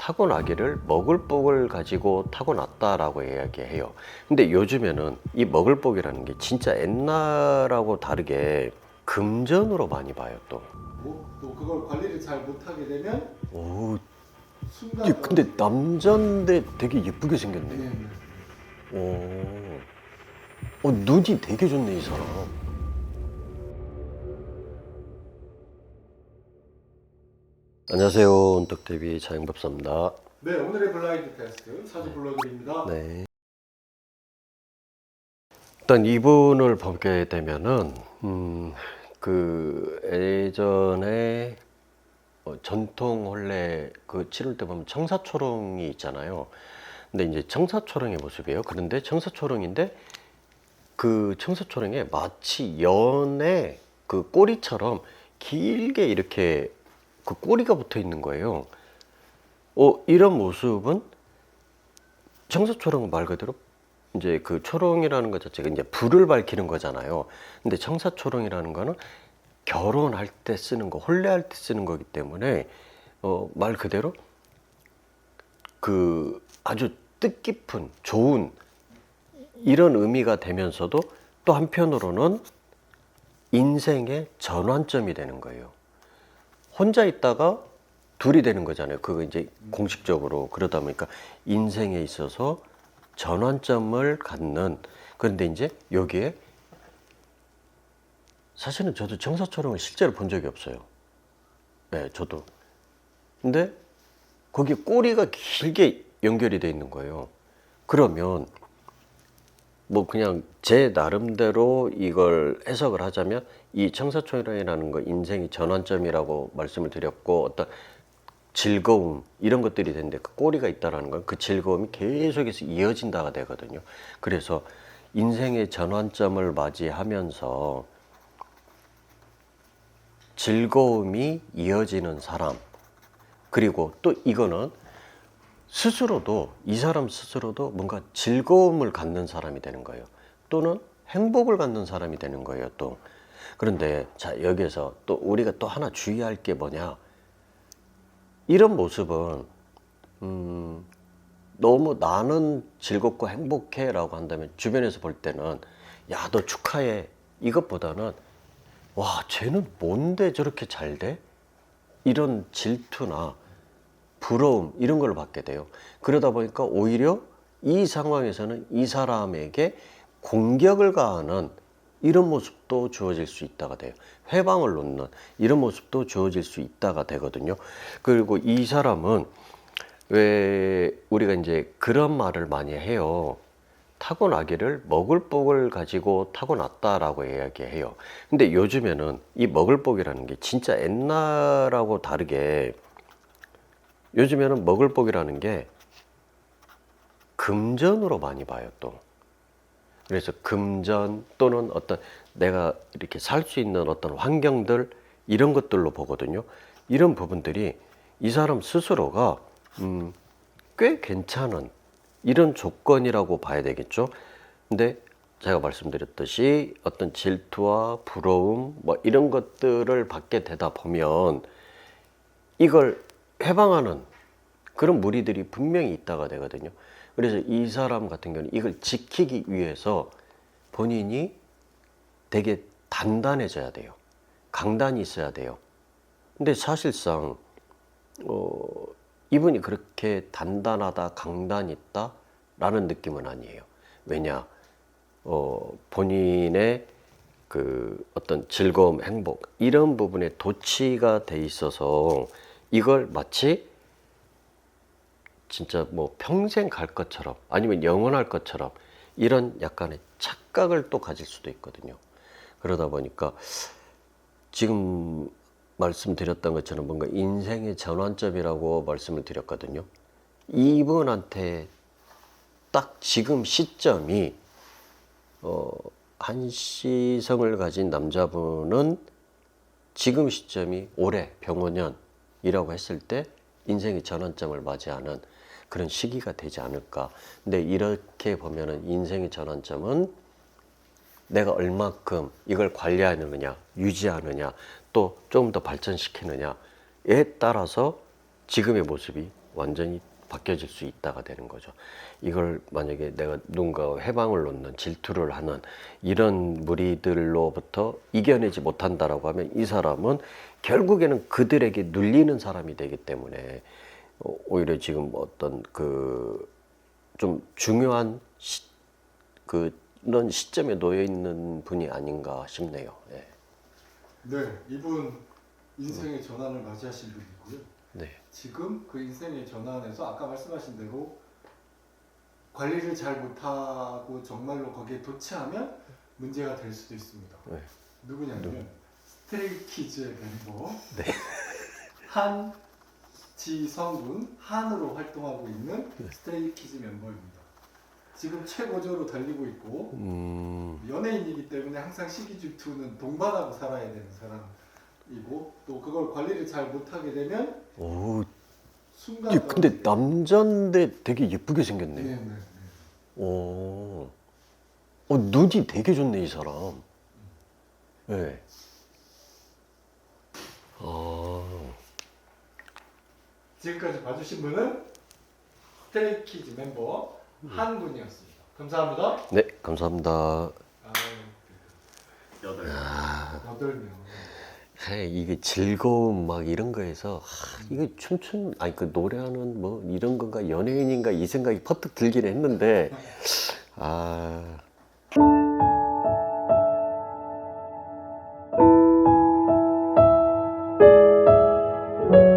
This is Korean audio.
타고나기를 먹을 복을 가지고 타고났다라고 이야기해요. 근데 요즘에는 이 먹을 복이라는 게 진짜 옛날하고 다르게 금전으로 많이 봐요 또. 또 그걸 관리를 잘 못하게 되면 오, 순간 근데 남자인데 되게 예쁘게 생겼네. 네. 눈이 되게 좋네 이 사람. 안녕하세요, 온떡TV 차영법사입니다. 네, 오늘의 블라인드 테스트 사주 불러드립니다. 네. 일단 이분을 보게 되면은 그 예전에 전통 혼례 그 치를 때 보면 청사초롱이 있잖아요. 근데 이제 청사초롱의 모습이에요. 그런데 청사초롱인데 그 청사초롱에 마치 연의 그 꼬리처럼 길게 이렇게 그 꼬리가 붙어 있는 거예요. 이런 모습은 청사초롱은 말 그대로 이제 그 초롱이라는 것 자체가 이제 불을 밝히는 거잖아요. 근데 청사초롱이라는 거는 결혼할 때 쓰는 거, 혼례할 때 쓰는 거기 때문에 말 그대로 그 아주 뜻깊은 좋은 이런 의미가 되면서도 또 한편으로는 인생의 전환점이 되는 거예요. 혼자 있다가 둘이 되는 거잖아요. 그거 이제 공식적으로. 그러다 보니까 인생에 있어서 전환점을 갖는. 그런데 이제 여기에 사실은 저도 청사초롱을 실제로 본 적이 없어요. 네, 저도. 근데 거기 꼬리가 길게 연결이 돼 있는 거예요. 그러면 뭐 그냥 제 나름대로 이걸 해석을 하자면 이 청사초롱이라는 거 인생의 전환점이라고 말씀을 드렸고 어떤 즐거움 이런 것들이 되는데 그 꼬리가 있다라는 건 그 즐거움이 계속해서 이어진다가 되거든요. 그래서 인생의 전환점을 맞이하면서 즐거움이 이어지는 사람, 그리고 또 이거는 스스로도 이 사람 스스로도 뭔가 즐거움을 갖는 사람이 되는 거예요. 또는 행복을 갖는 사람이 되는 거예요. 또 그런데 자 여기에서 또 우리가 또 하나 주의할 게 뭐냐, 이런 모습은 너무 나는 즐겁고 행복해 라고 한다면 주변에서 볼 때는 야 너 축하해 이것보다는 와 쟤는 뭔데 저렇게 잘 돼? 이런 질투나 부러움 이런 걸 받게 돼요. 그러다 보니까 오히려 이 상황에서는 이 사람에게 공격을 가하는 이런 모습도 주어질 수 있다가 돼요. 회방을 놓는 이런 모습도 주어질 수 있다가 되거든요. 그리고 이 사람은 왜 우리가 이제 그런 말을 많이 해요. 타고나기를 먹을 복을 가지고 타고났다라고 이야기해요. 근데 요즘에는 이 먹을 복이라는 게 진짜 옛날하고 다르게 요즘에는 먹을 복이라는 게 금전으로 많이 봐요 또. 그래서 금전 또는 어떤 내가 이렇게 살 수 있는 어떤 환경들 이런 것들로 보거든요. 이런 부분들이 이 사람 스스로가 꽤 괜찮은 이런 조건이라고 봐야 되겠죠. 근데 제가 말씀드렸듯이 어떤 질투와 부러움 뭐 이런 것들을 받게 되다 보면 이걸 해방하는 그런 무리들이 분명히 있다가 되거든요. 그래서 이 사람 같은 경우는 이걸 지키기 위해서 본인이 되게 단단해져야 돼요. 강단이 있어야 돼요. 근데 사실상 이분이 그렇게 단단하다, 강단 있다라는 느낌은 아니에요. 왜냐, 본인의 그 어떤 즐거움, 행복 이런 부분에 도취가 돼 있어서 이걸 마치 진짜 뭐 평생 갈 것처럼 아니면 영원할 것처럼 이런 약간의 착각을 또 가질 수도 있거든요. 그러다 보니까 지금 말씀드렸던 것처럼 뭔가 인생의 전환점이라고 말씀을 드렸거든요. 이분한테 딱 지금 시점이 한시성을 가진 남자분은 지금 시점이 올해 병원년이라고 했을 때 인생의 전환점을 맞이하는 그런 시기가 되지 않을까. 근데 이렇게 보면은 인생의 전환점은 내가 얼마큼 이걸 관리하느냐, 유지하느냐, 또 조금 더 발전시키느냐에 따라서 지금의 모습이 완전히 바뀌어질 수 있다가 되는 거죠. 이걸 만약에 내가 누군가 해방을 놓는 질투를 하는 이런 무리들로부터 이겨내지 못한다라고 하면 이 사람은 결국에는 그들에게 눌리는 사람이 되기 때문에 오히려 지금 어떤 그 좀 중요한 그런 시점에 놓여 있는 분이 아닌가 싶네요. 예. 네, 이분 인생의 전환을 맞이하신 분이고요. 네. 지금 그 인생의 전환에서 아까 말씀하신 대로 관리를 잘 못하고 정말로 거기에 도취하면 문제가 될 수도 있습니다. 네. 누구냐면 스트레이키즈의 멤버 네. 한지성군 한으로 활동하고 있는 스트레이키즈 멤버입니다. 지금 최고조로 달리고 있고 연예인이기 때문에 항상 시기 질투는 동반하고 살아야 되는 사람이고 또 그걸 관리를 잘 못하게 되면 오, 순간 근데 떨어지게 남자인데 되게 예쁘게 생겼네. 네네. 오, 눈이 되게 좋네, 이 사람. 네. 지금까지 봐주신 분은 스트레이키즈 멤버 한 분이었습니다. 감사합니다. 네, 감사합니다. 여덟 명. 이게 즐거움 막 이런 거에서 이거 아니 그 노래하는 뭐 이런 건가 연예인인가 이 생각이 퍼뜩 들긴 했는데